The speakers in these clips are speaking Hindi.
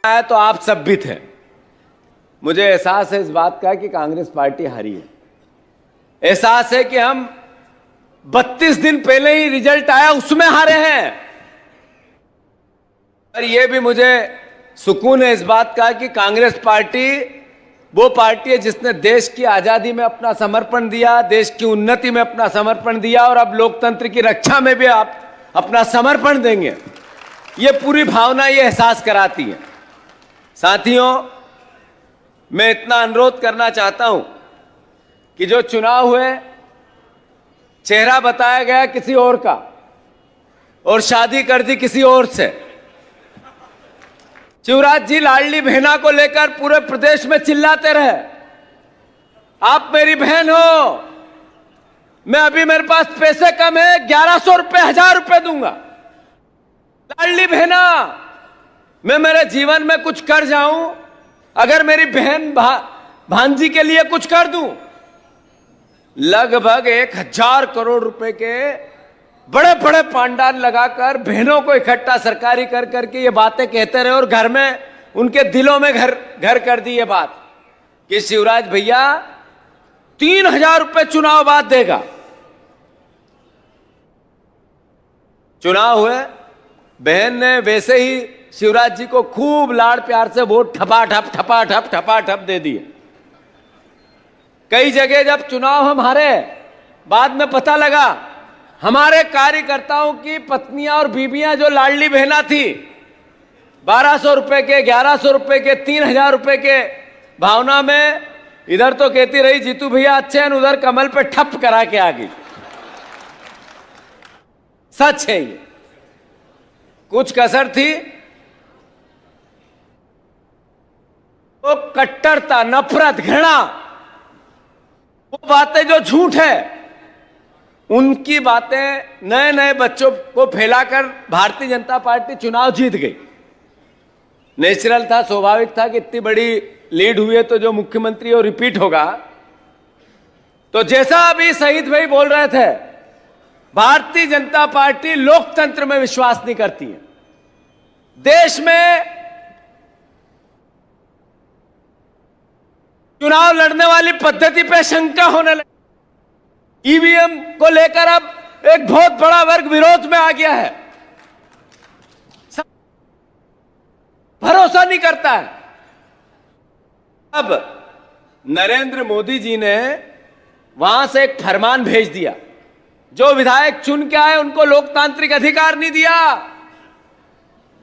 आया तो आप सब भी थे। मुझे एहसास है इस बात का कि कांग्रेस पार्टी हारी है। एहसास है कि हम 32 दिन पहले ही रिजल्ट आया उसमें हारे हैं। और यह भी मुझे सुकून है इस बात का कि कांग्रेस पार्टी वो पार्टी है जिसने देश की आजादी में अपना समर्पण दिया, देश की उन्नति में अपना समर्पण दिया और अब लोकतंत्र की रक्षा में भी आप अपना समर्पण देंगे। ये पूरी भावना ये एहसास कराती है। साथियों, मैं इतना अनुरोध करना चाहता हूं कि जो चुनाव हुए, चेहरा बताया गया किसी और का और शादी कर दी किसी और से। शिवराज जी लाडली बहना को लेकर पूरे प्रदेश में चिल्लाते रहे, आप मेरी बहन हो, मैं अभी मेरे पास पैसे कम है, 1100 रुपए 1000 रुपए दूंगा। लाडली बहना, मैं मेरे जीवन में कुछ कर जाऊं, अगर मेरी बहन भांजी के लिए कुछ कर दूं। लगभग 1000 करोड़ रुपए के बड़े बड़े पांडाल लगाकर बहनों को इकट्ठा सरकारी कर करके ये बातें कहते रहे और घर में उनके दिलों में घर कर दी ये बात कि शिवराज भैया 3000 रुपए चुनाव बाद देगा। चुनाव हुए, बहन ने वैसे ही शिवराज जी को खूब लाड़ प्यार से वोट ठपाठप दे दिए। कई जगह जब चुनाव हम हारे, बाद में पता लगा हमारे कार्यकर्ताओं की पत्नियां और बीबियां जो लाडली बहना थी, 1200 रुपए के, 1100 रुपए के, 3000 रुपए के भावना में इधर तो कहती रही जीतू भैया अच्छे हैं, उधर कमल पे ठप करा के आ गई। सच है ये, कुछ कसर थी। वो कट्टरता, नफरत, घृणा, वो बातें जो झूठ है, उनकी बातें नए नए बच्चों को फैलाकर भारतीय जनता पार्टी चुनाव जीत गई। नेचुरल था, स्वाभाविक था कि इतनी बड़ी लीड हुई है तो जो मुख्यमंत्री वो रिपीट होगा। तो जैसा अभी शहीद भाई बोल रहे थे, भारतीय जनता पार्टी लोकतंत्र में विश्वास नहीं करती है। देश में चुनाव लड़ने वाली पद्धति पे शंका होने लगी। ईवीएम को लेकर अब एक बहुत बड़ा वर्ग विरोध में आ गया है, भरोसा नहीं करता है। अब नरेंद्र मोदी जी ने वहां से एक फरमान भेज दिया, जो विधायक चुन के आए उनको लोकतांत्रिक अधिकार नहीं दिया,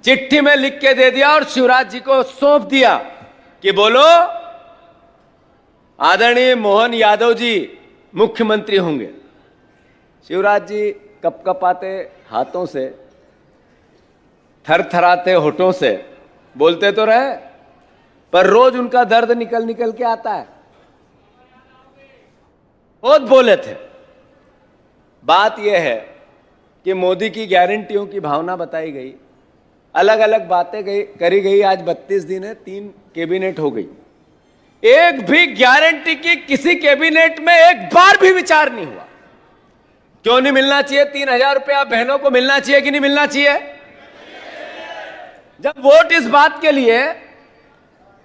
चिट्ठी में लिख के दे दिया और शिवराज जी को सौंप दिया कि बोलो आदरणीय मोहन यादव जी मुख्यमंत्री होंगे। शिवराज जी कपकपाते हाथों से, थरथराते होठों से बोलते तो रहे, पर रोज उनका दर्द निकल निकल के आता है। बहुत बोले थे। बात यह है कि मोदी की गारंटियों की भावना बताई गई, अलग अलग बातें करी गई। आज 32 दिन है, 3 कैबिनेट हो गई, एक भी गारंटी की किसी कैबिनेट में एक बार भी विचार नहीं हुआ। क्यों नहीं मिलना चाहिए? 3000 रुपया बहनों को मिलना चाहिए कि नहीं मिलना चाहिए? जब वोट इस बात के लिए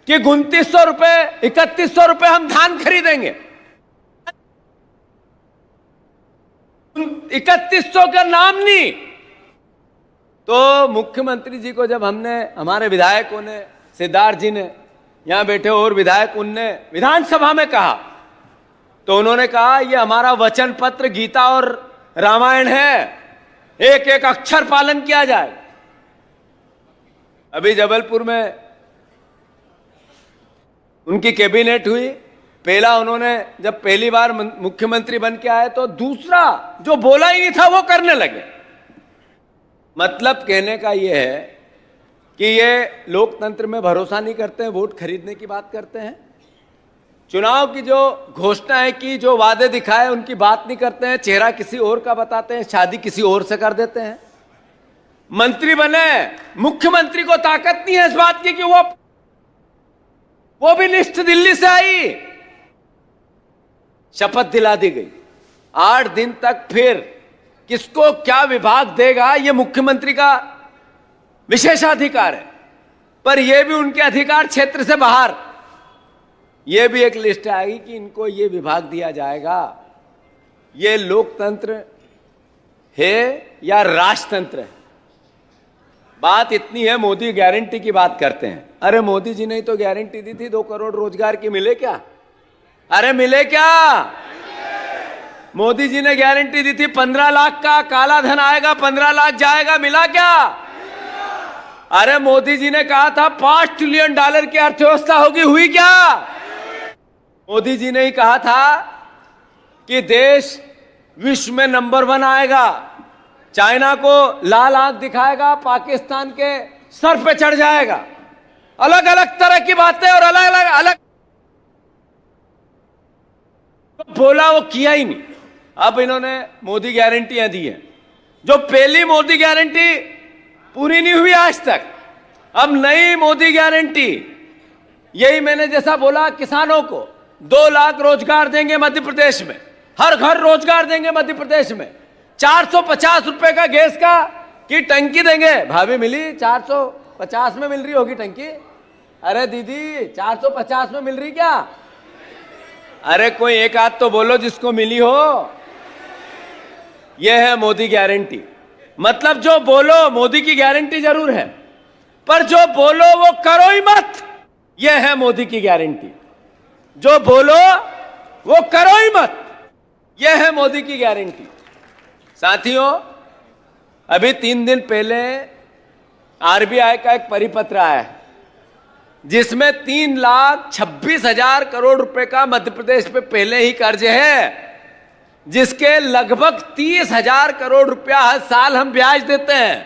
कि 2900 रुपए, 3100 रुपए हम धान खरीदेंगे, 3100 का नाम नहीं, तो मुख्यमंत्री जी को जब हमने, हमारे विधायकों ने, सिद्धार्थ जी ने, यहां बैठे और विधायक, उनने विधानसभा में कहा, तो उन्होंने कहा यह हमारा वचन पत्र गीता और रामायण है, एक एक अक्षर पालन किया जाए। अभी जबलपुर में उनकी कैबिनेट हुई, पहला उन्होंने जब पहली बार मुख्यमंत्री बन के आए तो दूसरा जो बोला ही नहीं था वो करने लगे। मतलब कहने का यह है कि ये लोकतंत्र में भरोसा नहीं करते हैं, वोट खरीदने की बात करते हैं। चुनाव की जो घोषणाएं की, जो वादे दिखाए, उनकी बात नहीं करते हैं, चेहरा किसी और का बताते हैं, शादी किसी और से कर देते हैं। मंत्री बने, मुख्यमंत्री को ताकत नहीं है इस बात की कि वो भी लिस्ट दिल्ली से आई, शपथ दिला दी गई। 8 दिन तक फिर किसको क्या विभाग देगा, यह मुख्यमंत्री का विशेषाधिकार है। पर यह भी उनके अधिकार क्षेत्र से बाहर, यह भी एक लिस्ट आएगी कि इनको ये विभाग दिया जाएगा। ये लोकतंत्र है या राजतंत्र है? बात इतनी है, मोदी गारंटी की बात करते हैं। अरे मोदी जी ने ही तो गारंटी दी थी 2 करोड़ रोजगार की, मिले क्या? अरे मिले क्या? मोदी जी ने गारंटी दी थी 15 लाख का काला धन आएगा, 15 लाख जाएगा, मिला क्या? अरे मोदी जी ने कहा था 5 ट्रिलियन डॉलर की अर्थव्यवस्था होगी, हुई क्या? मोदी जी ने ही कहा था कि देश विश्व में नंबर 1 आएगा, चाइना को लाल आंख दिखाएगा, पाकिस्तान के सर पे चढ़ जाएगा। अलग अलग तरह की बातें और अलग अलग बोला, वो किया ही नहीं। अब इन्होंने मोदी गारंटियां दी हैं, जो पहली मोदी गारंटी पूरी नहीं हुई आज तक। अब नई मोदी गारंटी, यही मैंने जैसा बोला, किसानों को 2 लाख रोजगार देंगे मध्य प्रदेश में, हर घर रोजगार देंगे मध्य प्रदेश में, 450 रुपए का गैस का की टंकी देंगे। भाभी मिली 450 में मिल रही होगी टंकी? अरे दीदी 450 में मिल रही क्या? अरे कोई एक आध तो बोलो जिसको मिली हो। यह है मोदी गारंटी। मतलब जो बोलो, मोदी की गारंटी जरूर है, पर जो बोलो वो करो ही मत। यह है मोदी की गारंटी। जो बोलो वो करो ही मत, यह है मोदी की गारंटी। साथियों, अभी 3 दिन पहले आरबीआई का एक परिपत्र आया है, जिसमें 3,26,000 करोड़ रुपए का मध्य प्रदेश पे पहले ही कर्ज है, जिसके लगभग 30,000 करोड़ रुपया हर साल हम ब्याज देते हैं।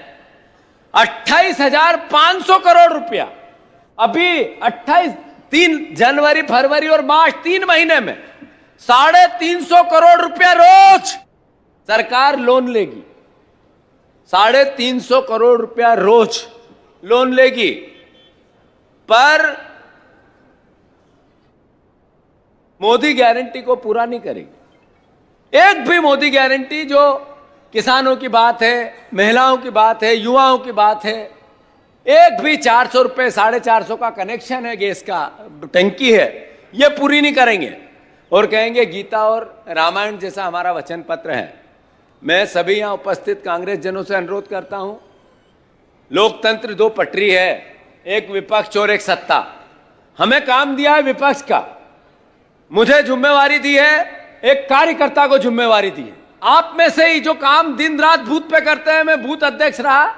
28,500 करोड़ रुपया अभी 3 जनवरी, फरवरी और मार्च 3 महीने में 350 करोड़ रुपया रोज सरकार लोन लेगी। 350 करोड़ रुपया रोज लोन लेगी, पर मोदी गारंटी को पूरा नहीं करेगी। एक भी मोदी गारंटी, जो किसानों की बात है, महिलाओं की बात है, युवाओं की बात है, एक भी 400 रुपए, 450 का कनेक्शन है, गैस का टंकी है, ये पूरी नहीं करेंगे और कहेंगे गीता और रामायण जैसा हमारा वचन पत्र है। मैं सभी यहां उपस्थित कांग्रेस जनों से अनुरोध करता हूं, लोकतंत्र 2 पटरी है, एक विपक्ष और एक सत्ता। हमें काम दिया है विपक्ष का, मुझे जिम्मेवारी दी है, एक कार्यकर्ता को जिम्मेवारी दी है। आप में से ही जो काम दिन रात बूथ पे करते हैं, मैं बूथ अध्यक्ष रहा,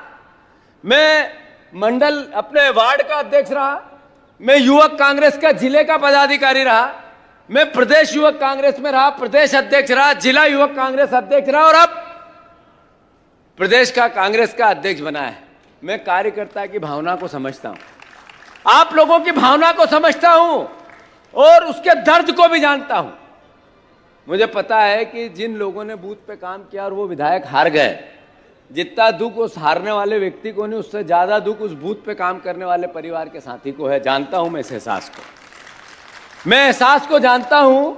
मैं मंडल अपने वार्ड का अध्यक्ष रहा, मैं युवक कांग्रेस का जिले का पदाधिकारी रहा, मैं प्रदेश युवक कांग्रेस में रहा, प्रदेश अध्यक्ष रहा, जिला युवक कांग्रेस अध्यक्ष रहा और अब प्रदेश का कांग्रेस का अध्यक्ष बना है। मैं कार्यकर्ता की भावना को समझता हूं, आप लोगों की भावना को समझता हूं और उसके दर्द को भी जानता हूं। मुझे पता है कि जिन लोगों ने बूथ पे काम किया और वो विधायक हार गए, जितना दुख उस हारने वाले व्यक्ति को नहीं, उससे ज्यादा दुख उस बूथ पे काम करने वाले परिवार के साथी को है। जानता हूं मैं इस एहसास को, मैं एहसास को जानता हूं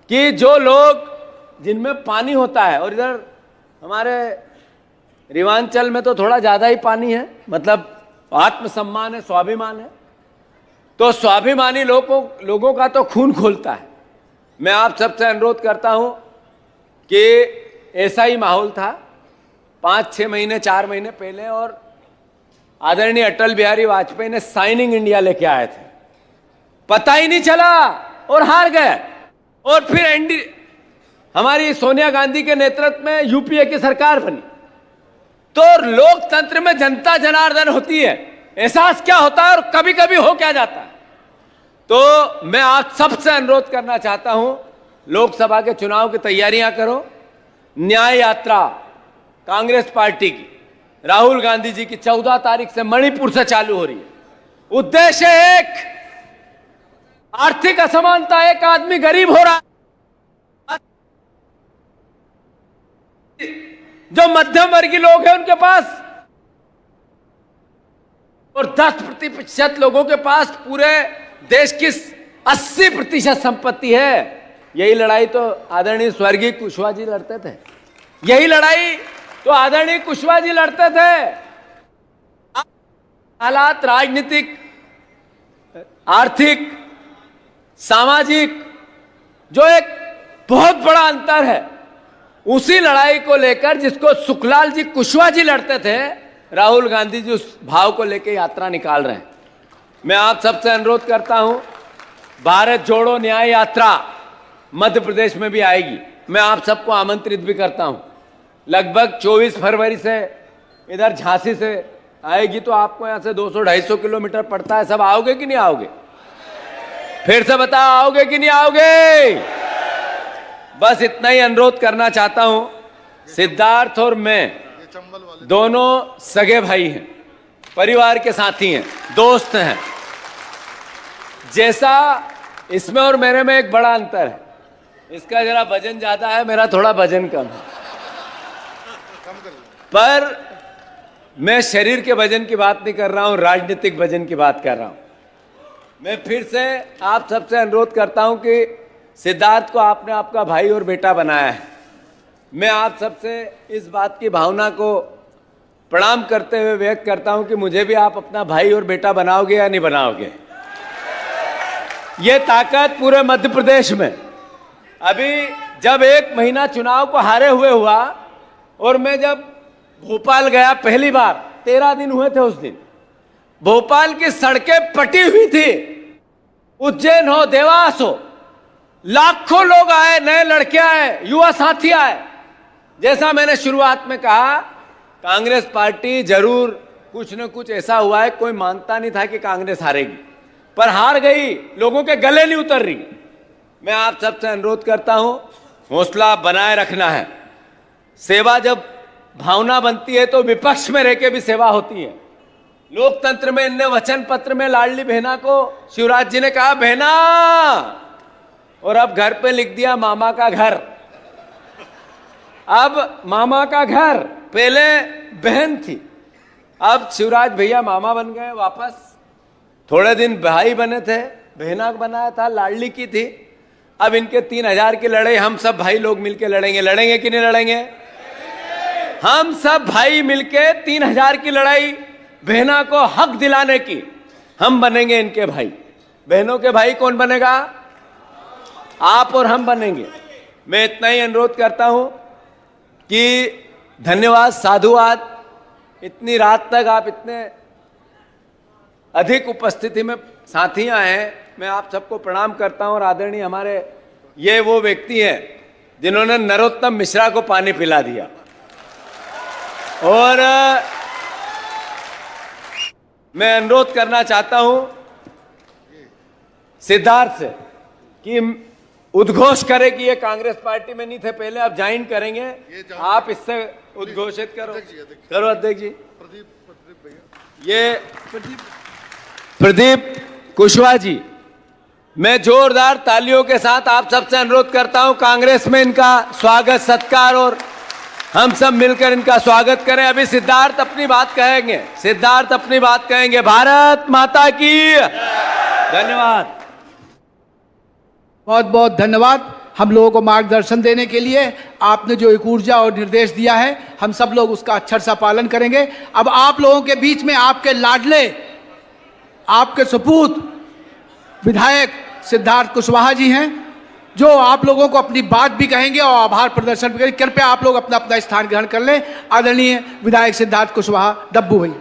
कि जो लोग जिनमें पानी होता है, और इधर हमारे रिवांचल में तो थोड़ा ज्यादा ही पानी है, मतलब आत्मसम्मान है, स्वाभिमान है, तो स्वाभिमानी लोगों का तो खून खोलता है। मैं आप सबसे अनुरोध करता हूं कि ऐसा ही माहौल था 5-6 महीने, 4 महीने पहले, और आदरणीय अटल बिहारी वाजपेयी ने साइनिंग इंडिया लेके आए थे, पता ही नहीं चला और हार गए। और फिर हमारी सोनिया गांधी के नेतृत्व में यूपीए की सरकार बनी। तो लोकतंत्र में जनता जनार्दन होती है, एहसास क्या होता है और कभी कभी हो क्या जाता है। तो मैं आप सबसे अनुरोध करना चाहता हूं, लोकसभा के चुनाव की तैयारियां करो। न्याय यात्रा कांग्रेस पार्टी की, राहुल गांधी जी की 14 तारीख से मणिपुर से चालू हो रही है। उद्देश्य एक, आर्थिक असमानता, एक आदमी गरीब हो रहा, जो मध्यम वर्गीय लोग हैं उनके पास, और 10% लोगों के पास पूरे देश की 80% संपत्ति है। यही लड़ाई तो आदरणीय स्वर्गीय कुशवाहा जी लड़ते थे, यही लड़ाई तो आदरणीय कुशवाहा जी लड़ते थे। हालात राजनीतिक, आर्थिक, सामाजिक जो एक बहुत बड़ा अंतर है, उसी लड़ाई को लेकर जिसको सुखलाल जी कुशवाहा जी लड़ते थे, राहुल गांधी जी उस भाव को लेकर यात्रा निकाल रहे हैं। मैं आप सबसे अनुरोध करता हूं, भारत जोड़ो न्याय यात्रा मध्य प्रदेश में भी आएगी। मैं आप सबको आमंत्रित भी करता हूं। लगभग 24 फरवरी से इधर झांसी से आएगी, तो आपको यहां से 200-250 किलोमीटर पड़ता है। सब आओगे कि नहीं आओगे? फिर से बताओ, आओगे कि नहीं आओगे? बस इतना ही अनुरोध करना चाहता हूं। सिद्धार्थ और मैं दोनों सगे भाई हैं, परिवार के साथी हैं, दोस्त हैं। जैसा इसमें और मेरे में एक बड़ा अंतर है, इसका जरा वजन ज्यादा है, मेरा थोड़ा वजन कम है। पर मैं शरीर के वजन की बात नहीं कर रहा हूं, राजनीतिक वजन की बात कर रहा हूं। मैं फिर से आप सबसे अनुरोध करता हूं कि सिद्धार्थ को आपने आपका भाई और बेटा बनाया है। मैं आप सबसे इस बात की भावना को प्रणाम करते हुए व्यक्त करता हूं कि मुझे भी आप अपना भाई और बेटा बनाओगे या नहीं बनाओगे? ये ताकत पूरे मध्य प्रदेश में, अभी जब 1 महीना चुनाव को हारे हुए हुआ और मैं जब भोपाल गया पहली बार, 13 दिन हुए थे उस दिन, भोपाल की सड़कें पटी हुई थी। उज्जैन हो, देवास हो, लाखों लोग आए, नए लड़के आए, युवा साथी आए। जैसा मैंने शुरुआत में कहा, कांग्रेस पार्टी जरूर कुछ न कुछ ऐसा हुआ है, कोई मानता नहीं था कि कांग्रेस हारेगी, पर हार गई, लोगों के गले नहीं उतर रही। मैं आप सबसे अनुरोध करता हूं, हौसला बनाए रखना है। सेवा जब भावना बनती है तो विपक्ष में रह के भी सेवा होती है। लोकतंत्र में इनने वचन पत्र में लाडली बहना को शिवराज जी ने कहा बहना, और अब घर पे लिख दिया मामा का घर। अब मामा का घर, पहले बहन थी, अब शिवराज भैया मामा बन गए वापस। थोड़े दिन भाई बने थे, बहना बनाया था, लाडली की थी। अब इनके 3000 की लड़ाई हम सब भाई लोग मिलके लड़ेंगे। लड़ेंगे कि नहीं लड़ेंगे? हम सब भाई मिलके 3000 की लड़ाई बहना को हक दिलाने की, हम बनेंगे इनके भाई। बहनों के भाई कौन बनेगा? आप और हम बनेंगे। मैं इतना ही अनुरोध करता हूं कि धन्यवाद, साधुवाद। इतनी रात तक आप इतने अधिक उपस्थिति में साथियां हैं, मैं आप सबको प्रणाम करता हूं। और आदरणीय हमारे ये वो व्यक्ति हैं जिन्होंने नरोत्तम मिश्रा को पानी पिला दिया। और मैं अनुरोध करना चाहता हूं सिद्धार्थ से कि उद्घोष करे कि ये कांग्रेस पार्टी में नहीं थे पहले, अब ज्वाइन करेंगे। आप इससे उद्घोषित करो। करो अध्यक्ष जी। ये प्रदीप कुशवाहा जी, मैं जोरदार तालियों के साथ आप सबसे अनुरोध करता हूं, कांग्रेस में इनका स्वागत सत्कार और हम सब मिलकर इनका स्वागत करें। अभी सिद्धार्थ अपनी बात कहेंगे, सिद्धार्थ अपनी बात कहेंगे। भारत माता की धन्यवाद। बहुत बहुत धन्यवाद हम लोगों को मार्गदर्शन देने के लिए। आपने जो एक ऊर्जा और निर्देश दिया है, हम सब लोग उसका अक्षर सा पालन करेंगे। अब आप लोगों के बीच में आपके लाडले, आपके सपूत विधायक सिद्धार्थ कुशवाहा जी हैं, जो आप लोगों को अपनी बात भी कहेंगे और आभार प्रदर्शन भी करेंगे। कृपया आप लोग अपना अपना स्थान ग्रहण कर लें। आदरणीय विधायक सिद्धार्थ कुशवाहा, डब्बू भाई।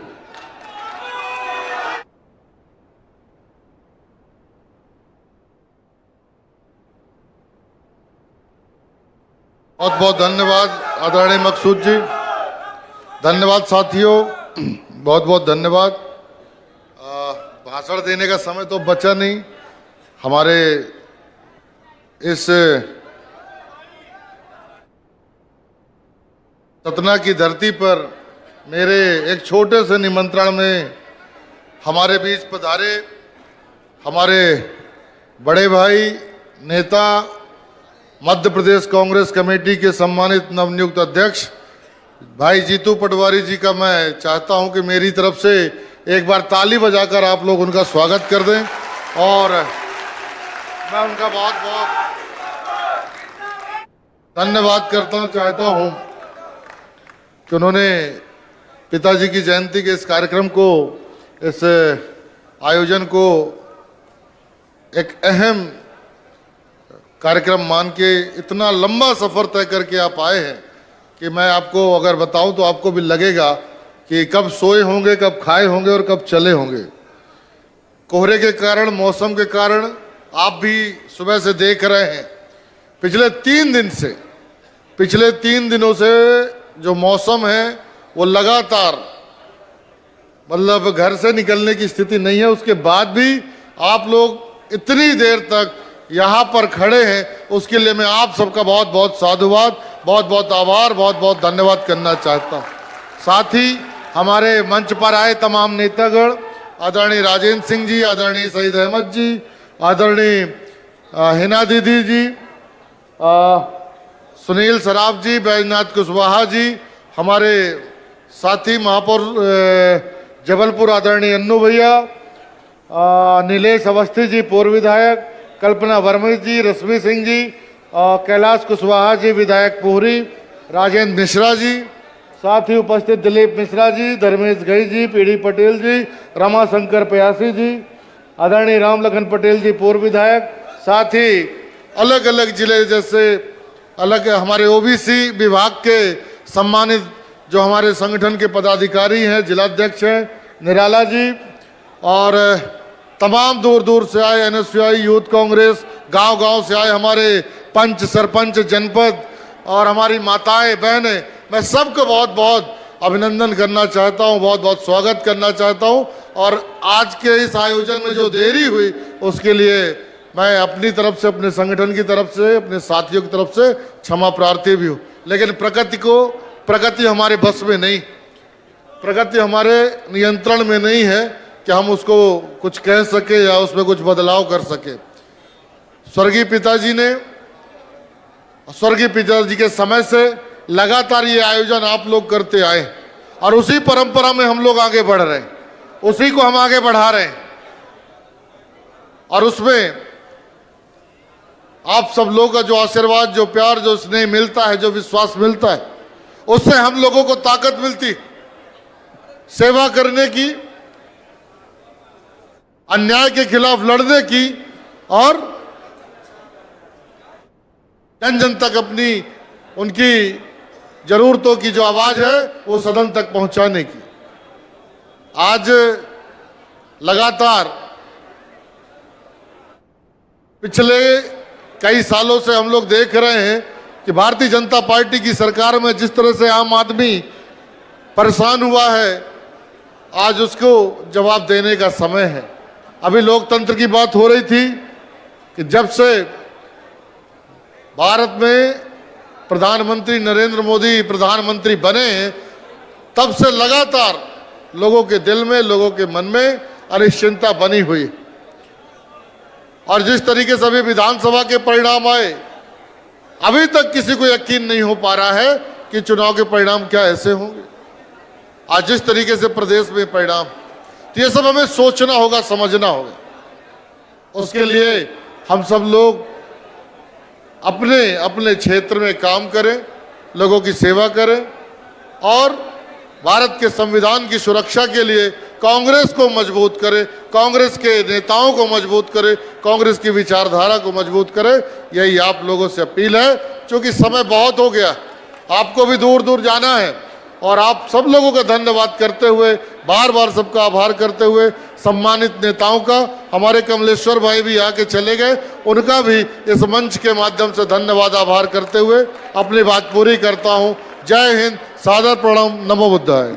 बहुत बहुत धन्यवाद आदरणीय मकसूद जी, धन्यवाद साथियों, बहुत बहुत धन्यवाद। भाषण देने का समय तो बचा नहीं। हमारे इस सतना की धरती पर मेरे एक छोटे से निमंत्रण में हमारे बीच पधारे हमारे बड़े भाई नेता, मध्य प्रदेश कांग्रेस कमेटी के सम्मानित नवनियुक्त अध्यक्ष भाई जीतू पटवारी जी का मैं चाहता हूं कि मेरी तरफ से एक बार ताली बजाकर आप लोग उनका स्वागत कर दें। और मैं उनका बहुत बहुत धन्यवाद करता चाहता हूं कि उन्होंने पिताजी की जयंती के इस कार्यक्रम को इस आयोजन को एक अहम कार्यक्रम मान के इतना लंबा सफ़र तय करके आप आए हैं कि मैं आपको अगर बताऊं तो आपको भी लगेगा कि कब सोए होंगे, कब खाए होंगे और कब चले होंगे। कोहरे के कारण, मौसम के कारण आप भी सुबह से देख रहे हैं, पिछले 3 दिनों से जो मौसम है वो लगातार, मतलब घर से निकलने की स्थिति नहीं है, उसके बाद भी आप लोग इतनी देर तक यहाँ पर खड़े हैं, उसके लिए मैं आप सबका बहुत बहुत साधुवाद, बहुत बहुत आभार, बहुत बहुत धन्यवाद करना चाहता हूँ। साथ ही हमारे मंच पर आए तमाम नेतागण, आदरणीय राजेंद्र सिंह जी, आदरणीय सईद अहमद जी, आदरणीय हिना दीदी जी, सुनील सराफ जी, बैजनाथ कुशवाहा जी, हमारे साथी महापौर जबलपुर आदरणीय अन्नू भैया, नीलेश अवस्थी जी पूर्व विधायक, कल्पना वर्मा जी, रश्मि सिंह जी, कैलाश कुशवाहा जी विधायक पोहरी, राजेंद्र मिश्रा जी, साथ ही उपस्थित दिलीप मिश्रा जी, धर्मेश गई जी, पीडी पटेल जी, रमाशंकर प्यासी जी, आदरणीय राम लखन पटेल जी पूर्व विधायक, साथ ही अलग अलग जिले जैसे अलग हमारे ओबीसी विभाग के सम्मानित जो हमारे संगठन के पदाधिकारी हैं, जिलाध्यक्ष हैं निराला जी, और तमाम दूर दूर से आए एनएसयूआई यूथ कांग्रेस, गांव-गांव से आए हमारे पंच, सरपंच, जनपद और हमारी माताएं, बहनें, मैं सबको बहुत बहुत अभिनंदन करना चाहता हूं, बहुत बहुत स्वागत करना चाहता हूं। और आज के इस आयोजन में जो देरी हुई उसके लिए मैं अपनी तरफ से, अपने संगठन की तरफ से, अपने साथियों की तरफ से क्षमा प्रार्थी भी हूँ। लेकिन प्रगति हमारे बस में नहीं, प्रगति हमारे नियंत्रण में नहीं है कि हम उसको कुछ कह सके या उसमें कुछ बदलाव कर सके। स्वर्गीय पिताजी के समय से लगातार ये आयोजन आप लोग करते आए और उसी परंपरा में हम लोग आगे बढ़ रहे हैं, उसी को हम आगे बढ़ा रहे हैं। और उसमें आप सब लोगों का जो आशीर्वाद, जो प्यार, जो स्नेह मिलता है, जो विश्वास मिलता है, उससे हम लोगों को ताकत मिलती सेवा करने की, अन्याय के खिलाफ लड़ने की और जन जन तक अपनी उनकी जरूरतों की जो आवाज है वो सदन तक पहुंचाने की। आज लगातार पिछले कई सालों से हम लोग देख रहे हैं कि भारतीय जनता पार्टी की सरकार में जिस तरह से आम आदमी परेशान हुआ है, आज उसको जवाब देने का समय है। अभी लोकतंत्र की बात हो रही थी कि जब से भारत में प्रधानमंत्री नरेंद्र मोदी प्रधानमंत्री बने हैं, तब से लगातार लोगों के दिल में, लोगों के मन में अनिश्चिंतता बनी हुई। और जिस तरीके से अभी विधानसभा के परिणाम आए, अभी तक किसी को यकीन नहीं हो पा रहा है कि चुनाव के परिणाम क्या ऐसे होंगे। आज जिस तरीके से प्रदेश में परिणाम, तो ये सब हमें सोचना होगा, समझना होगा। उसके लिए हम सब लोग अपने अपने क्षेत्र में काम करें, लोगों की सेवा करें और भारत के संविधान की सुरक्षा के लिए कांग्रेस को मजबूत करें, कांग्रेस के नेताओं को मजबूत करें, कांग्रेस की विचारधारा को मजबूत करें। यही आप लोगों से अपील है, क्योंकि समय बहुत हो गया, आपको भी दूर दूर जाना है। और आप सब लोगों का धन्यवाद करते हुए, बार बार सबका आभार करते हुए, सम्मानित नेताओं का, हमारे कमलेश्वर भाई भी आके चले गए, उनका भी इस मंच के माध्यम से धन्यवाद, आभार करते हुए अपनी बात पूरी करता हूँ। जय हिंद, सादर प्रणाम, नमो बुद्धाय।